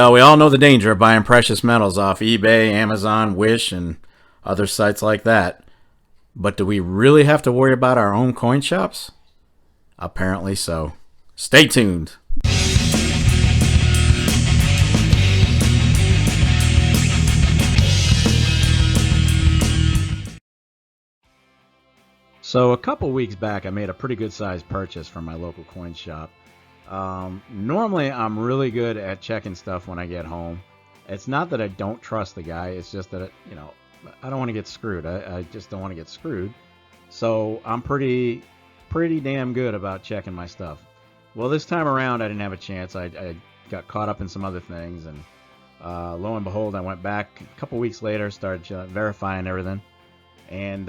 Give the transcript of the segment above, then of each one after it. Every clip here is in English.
Well, we all know the danger of buying precious metals off eBay, Amazon, Wish, and other sites like that. But do we really have to worry about our own coin shops? Apparently so. Stay tuned. So a couple weeks back, I made a pretty good sized purchase from my local coin shop. Normally, I'm really good at checking stuff when I get home. It's not that I don't trust the guy. It's just that, I don't want to get screwed. I just don't want to get screwed. So I'm pretty damn good about checking my stuff. Well, this time around, I didn't have a chance. I got caught up in some other things. And lo and behold, I went back a couple weeks later, started verifying everything. And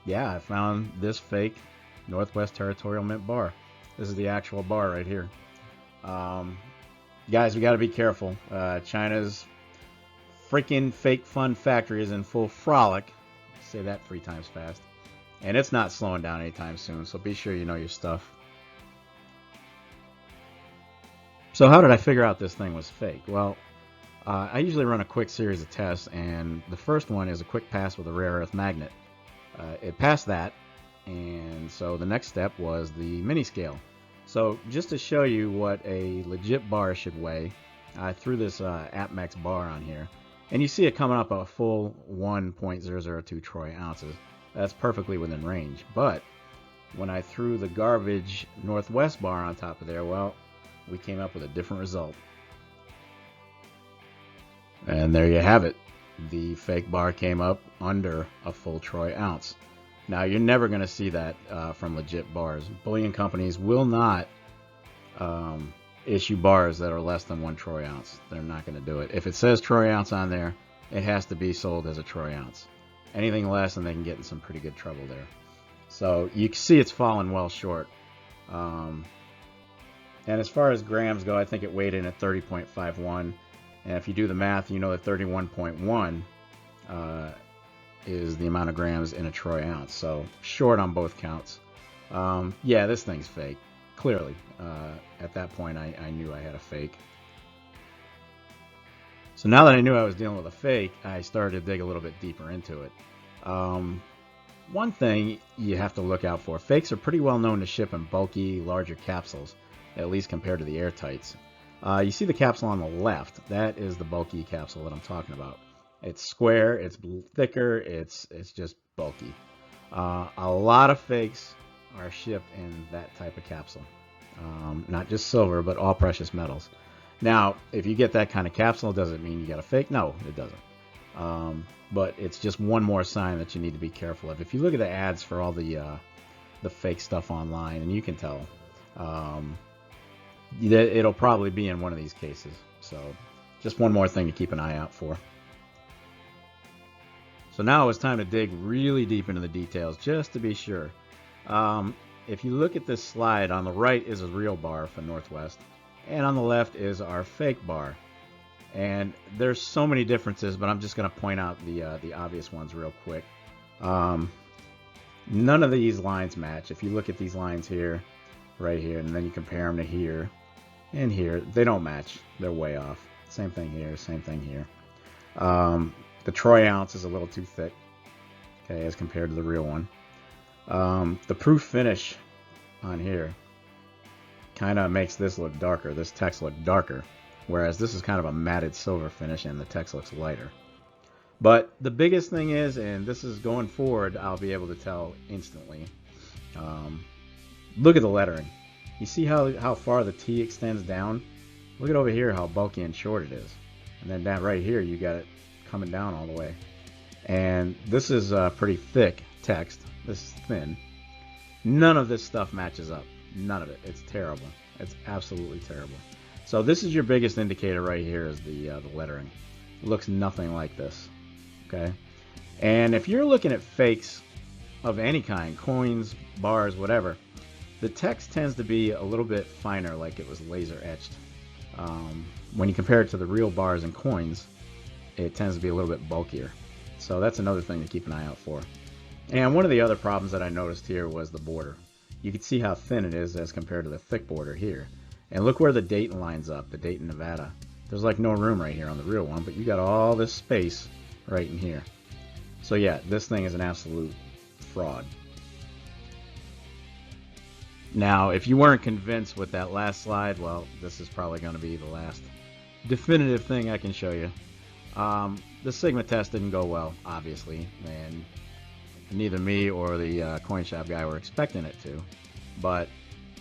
yeah, I found this fake Northwest Territorial Mint bar. This is the actual bar right here. Guys, we got to be careful. China's freaking fake fun factory is in full frolic. Say that 3 times fast. And it's not slowing down anytime soon, so be sure you know your stuff. So how did I figure out this thing was fake? Well, I usually run a quick series of tests, and the first one is a quick pass with a rare earth magnet. It passed that, and so the next step was the mini scale. So just to show you what a legit bar should weigh, I threw this APMEX bar on here, and you see it coming up a full 1.002 troy ounces. That's perfectly within range. But when I threw the garbage Northwest bar on top of there, well, we came up with a different result. And there you have it. The fake bar came up under a full troy ounce. Now, you're never going to see that from legit bars. Bullion companies will not issue bars that are less than 1 troy ounce. They're not going to do it. If it says troy ounce on there, it has to be sold as a troy ounce. Anything less, and they can get in some pretty good trouble there. So you can see it's fallen well short. And as far as grams go, I think it weighed in at 30.51. And if you do the math, you know that 31.1 is the amount of grams in a troy ounce. So short on both counts. Yeah, this thing's fake. Clearly. At that point, I knew I had a fake. So now that I knew I was dealing with a fake, I started to dig a little bit deeper into it. One thing you have to look out for, fakes are pretty well known to ship in bulky, larger capsules, at least compared to the airtights. You see the capsule on the left. That is the bulky capsule that I'm talking about. It's square, it's thicker, it's just bulky. A lot of fakes are shipped in that type of capsule. Not just silver, but all precious metals. Now, if you get that kind of capsule, does it mean you got a fake? No, it doesn't. But it's just one more sign that you need to be careful of. If you look at the ads for all the fake stuff online, and you can tell, it'll probably be in one of these cases. So just one more thing to keep an eye out for. So now it's time to dig really deep into the details just to be sure. If you look at this slide, on the right is a real bar for Northwest, and on the left is our fake bar. And there's so many differences, but I'm just going to point out the obvious ones real quick. None of these lines match. If you look at these lines here, right here, and then you compare them to here and here, they don't match. They're way off. Same thing here, same thing here. The troy ounce is a little too thick, okay, as compared to the real one. The proof finish on here kind of makes this look darker, this text look darker, whereas this is kind of a matted silver finish and the text looks lighter. But the biggest thing is, and this is going forward, I'll be able to tell instantly, look at the lettering. You see how far the T extends down? Look at over here how bulky and short it is. And then down right here, you got it coming down all the way. And this is pretty thick text. This is thin. None of this stuff matches up. None of it. It's terrible. It's absolutely terrible. So this is your biggest indicator right here, is the lettering. It looks nothing like this. Okay? And if you're looking at fakes of any kind, coins, bars, whatever, the text tends to be a little bit finer, like it was laser etched. When you compare it to the real bars and coins, it tends to be a little bit bulkier. So that's another thing to keep an eye out for. And one of the other problems that I noticed here was the border. You can see how thin it is as compared to the thick border here. And look where the date lines up, the date in Nevada. There's like no room right here on the real one, but you got all this space right in here. So yeah, this thing is an absolute fraud. Now, if you weren't convinced with that last slide, well, this is probably going to be the last definitive thing I can show you. The Sigma test didn't go well, obviously, and neither me or the coin shop guy were expecting it to. But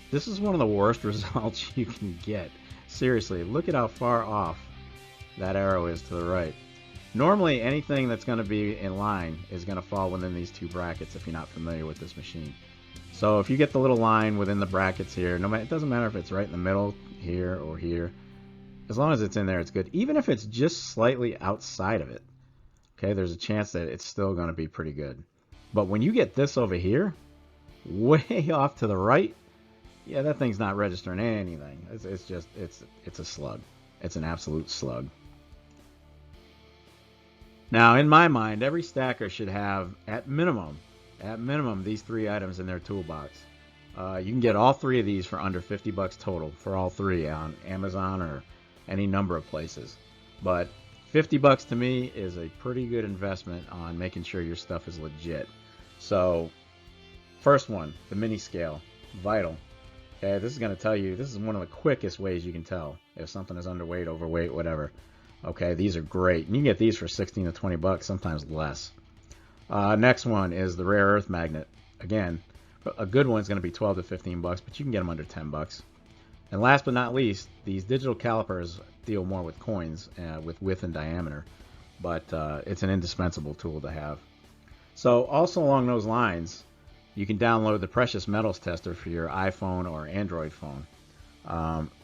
this is one of the worst results you can get. Seriously, look at how far off that arrow is to the right. Normally, anything that's going to be in line is going to fall within these two brackets if you're not familiar with this machine. So if you get the little line within the brackets here, no matter, it doesn't matter if it's right in the middle here or here, as long as it's in there, it's good. Even if it's just slightly outside of it, okay, there's a chance that it's still going to be pretty good. But when you get this over here, way off to the right, yeah, that thing's not registering anything. It's a slug. It's an absolute slug. Now, in my mind, every stacker should have, at minimum, these three items in their toolbox. You can get all three of these for under 50 bucks total for all three on Amazon or any number of places. But 50 bucks to me is a pretty good investment on making sure your stuff is legit. So, first one, the mini scale, vital. Okay, this is going to tell you, this is one of the quickest ways you can tell if something is underweight, overweight, whatever. Okay, these are great. And you can get these for 16 to 20 bucks, sometimes less. Next one is the rare earth magnet. Again, a good one is going to be 12 to 15 bucks, but you can get them under 10 bucks. And last but not least, these digital calipers deal more with coins, with width and diameter, but it's an indispensable tool to have. So also along those lines, you can download the precious metals tester for your iPhone or Android phone.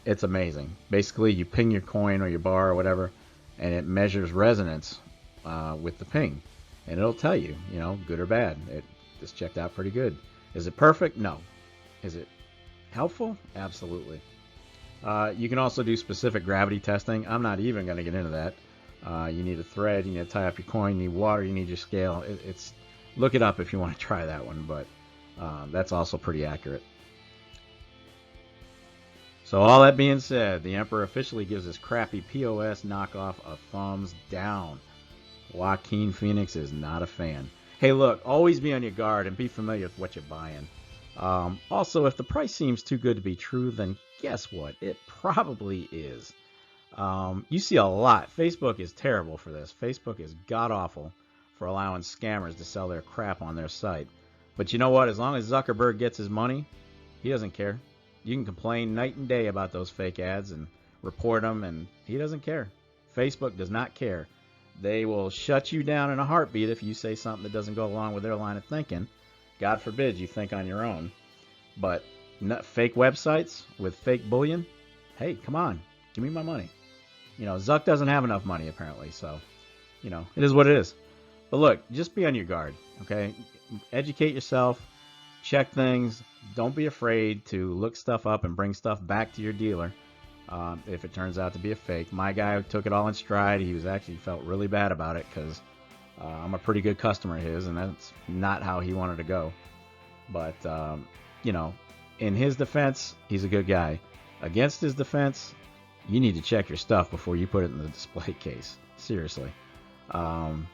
It's amazing. Basically, you ping your coin or your bar or whatever, and it measures resonance with the ping. And it'll tell you, you know, good or bad. This checked out pretty good. Is it perfect? No. Is it helpful? Absolutely. You can also do specific gravity testing. I'm not even going to get into that. You need a thread, you need to tie up your coin, you need water, you need your scale. Look it up if you want to try that one, but that's also pretty accurate. So all that being said, the Emperor officially gives this crappy POS knockoff a thumbs down. Joaquin Phoenix is not a fan. Hey, look, always be on your guard and be familiar with what you're buying. Also, if the price seems too good to be true, then guess what? It probably is. You see a lot. Facebook is terrible for this. Facebook is god-awful for allowing scammers to sell their crap on their site. But you know what? As long as Zuckerberg gets his money, he doesn't care. You can complain night and day about those fake ads and report them, and he doesn't care. Facebook does not care. They will shut you down in a heartbeat if you say something that doesn't go along with their line of thinking. God forbid you think on your own. But fake websites with fake bullion, hey, come on, give me my money. You know, Zuck doesn't have enough money apparently, so, you know, it is what it is. But look, just be on your guard, okay? Educate yourself, check things. Don't be afraid to look stuff up and bring stuff back to your dealer. If it turns out to be a fake. My guy took it all in stride. He was actually felt really bad about it because I'm a pretty good customer of his, and that's not how he wanted to go. But, you know, in his defense, he's a good guy. Against his defense, you need to check your stuff before you put it in the display case. Seriously.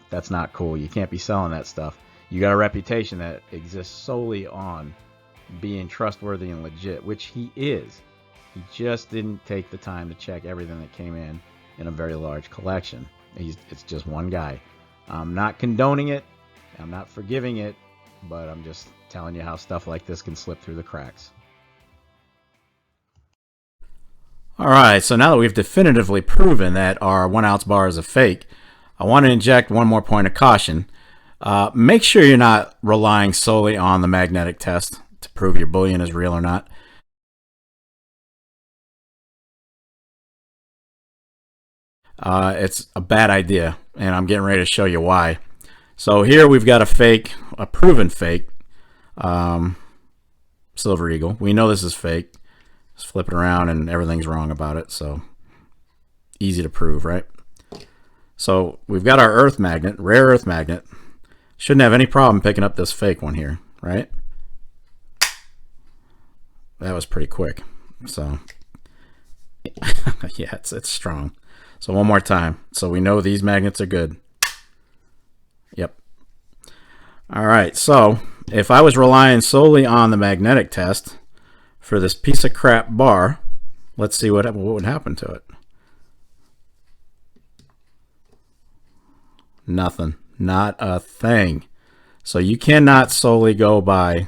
That's not cool. You can't be selling that stuff. You got a reputation that exists solely on being trustworthy and legit, which he is. He just didn't take the time to check everything that came in a very large collection. It's just one guy. I'm not condoning it. I'm not forgiving it. But I'm just telling you how stuff like this can slip through the cracks. Alright, so now that we've definitively proven that our 1 ounce bar is a fake, I want to inject one more point of caution. Make sure you're not relying solely on the magnetic test to prove your bullion is real or not. It's a bad idea, and I'm getting ready to show you why. So here we've got a fake, a proven fake, Silver Eagle. We know this is fake. Just flip it around and everything's wrong about it, so easy to prove, right? So we've got our earth magnet, rare earth magnet. Shouldn't have any problem picking up this fake one here, right? That was pretty quick. So yeah, it's strong. So one more time, so we know these magnets are good. Yep. All right, so if I was relying solely on the magnetic test for this piece of crap bar, let's see what would happen to it. Nothing. Not a thing. So you cannot solely go by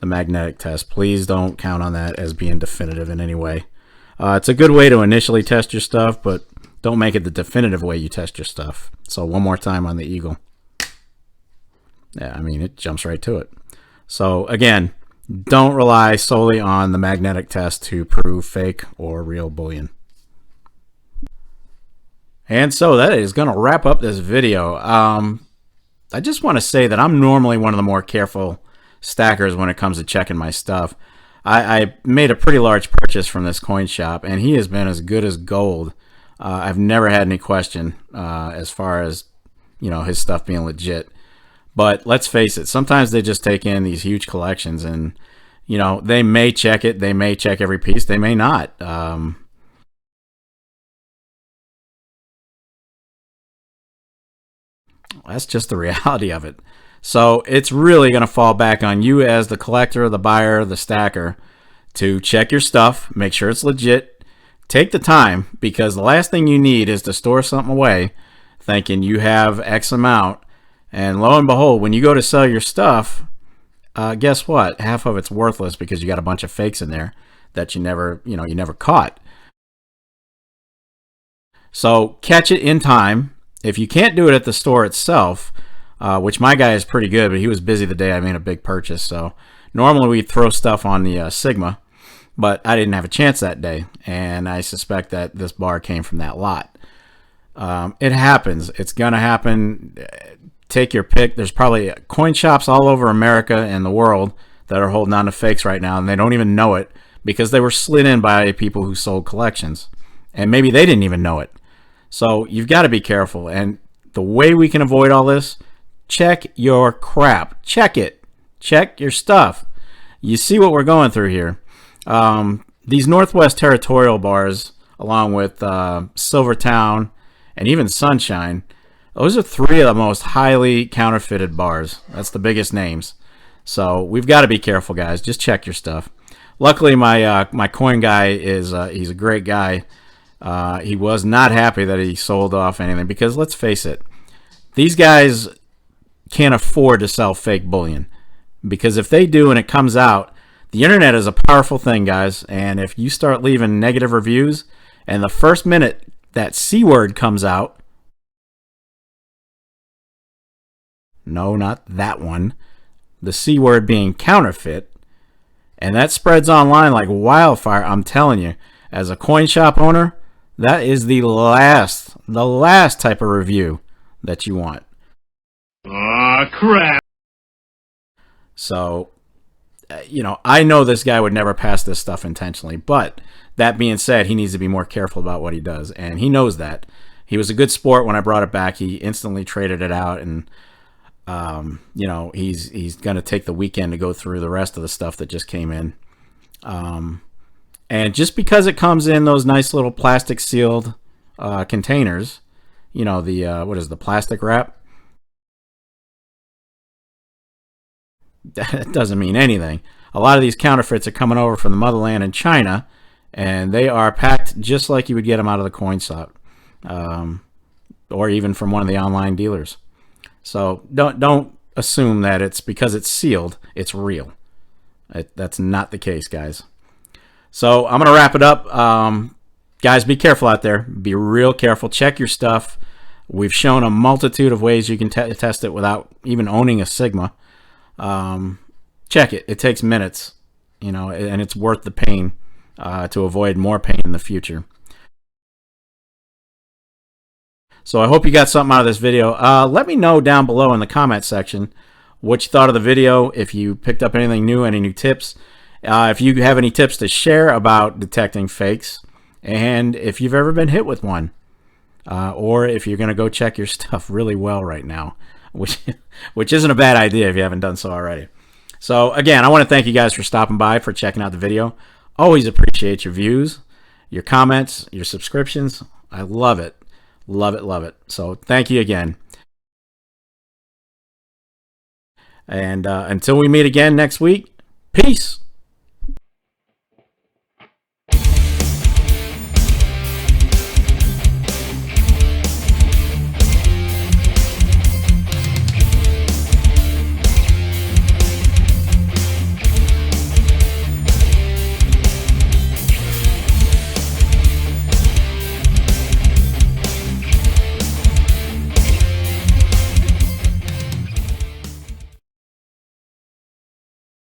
the magnetic test. Please don't count on that as being definitive in any way. It's a good way to initially test your stuff, but don't make it the definitive way you test your stuff. So one more time on the Eagle. Yeah, I mean, it jumps right to it. So again, don't rely solely on the magnetic test to prove fake or real bullion. And so that is going to wrap up this video. I just want to say that I'm normally one of the more careful stackers when it comes to checking my stuff. I made a pretty large purchase from this coin shop, and he has been as good as gold. I've never had any question as far as, you know, his stuff being legit. But let's face it, sometimes they just take in these huge collections, and, you know, they may check it. They may check every piece. They may not. That's just the reality of it. So it's really going to fall back on you as the collector, the buyer, the stacker, to check your stuff, make sure it's legit. Take the time, because the last thing you need is to store something away thinking you have X amount, and lo and behold, when you go to sell your stuff, guess what? Half of it's worthless because you got a bunch of fakes in there that you never caught. So catch it in time. If you can't do it at the store itself, which my guy is pretty good, but he was busy the day I made a big purchase. So normally we throw stuff on the Sigma, but I didn't have a chance that day, and I suspect that this bar came from that lot. It happens. It's going to happen. Take your pick. There's probably coin shops all over America and the world that are holding on to fakes right now, and they don't even know it because they were slid in by people who sold collections, and maybe they didn't even know it. So you've got to be careful, and the way we can avoid all this, check your crap. Check it. Check your stuff. You see what we're going through here. These Northwest Territorial bars, along with Silvertown and even Sunshine, those are three of the most highly counterfeited bars. That's the biggest names. So we've got to be careful, guys. Just check your stuff. Luckily, my coin guy is he's a great guy. He was not happy that he sold off anything, because let's face it, these guys can't afford to sell fake bullion, because if they do and it comes out, the internet is a powerful thing, guys, and if you start leaving negative reviews and the first minute that C word comes out, no, not that one, the C word being counterfeit, and that spreads online like wildfire, I'm telling you, as a coin shop owner, that is the last type of review that you want. Aw, crap. So, you know, I know this guy would never pass this stuff intentionally, but that being said, he needs to be more careful about what he does, and he knows that. He was a good sport when I brought it back. He instantly traded it out, and you know, he's going to take the weekend to go through the rest of the stuff that just came in. And just because it comes in those nice little plastic sealed containers, you know, the what is the plastic wrap? That doesn't mean anything. A lot of these counterfeits are coming over from the motherland in China, and they are packed just like you would get them out of the coin shop, or even from one of the online dealers. So don't assume that it's because it's sealed, it's real. That's not the case, guys. So I'm going to wrap it up. Guys, be careful out there. Be real careful. Check your stuff. We've shown a multitude of ways you can test it without even owning a Sigma. Check it. It takes minutes, you know, and it's worth the pain to avoid more pain in the future. So I hope you got something out of this video. Let me know down below in the comment section what you thought of the video, if you picked up anything new, any new tips. If you have any tips to share about detecting fakes, and if you've ever been hit with one, or if you're going to go check your stuff really well right now, which isn't a bad idea if you haven't done so already. So again, I want to thank you guys for stopping by, for checking out the video. Always appreciate your views, your comments, your subscriptions. I love it. Love it, love it. So thank you again. And until we meet again next week, peace.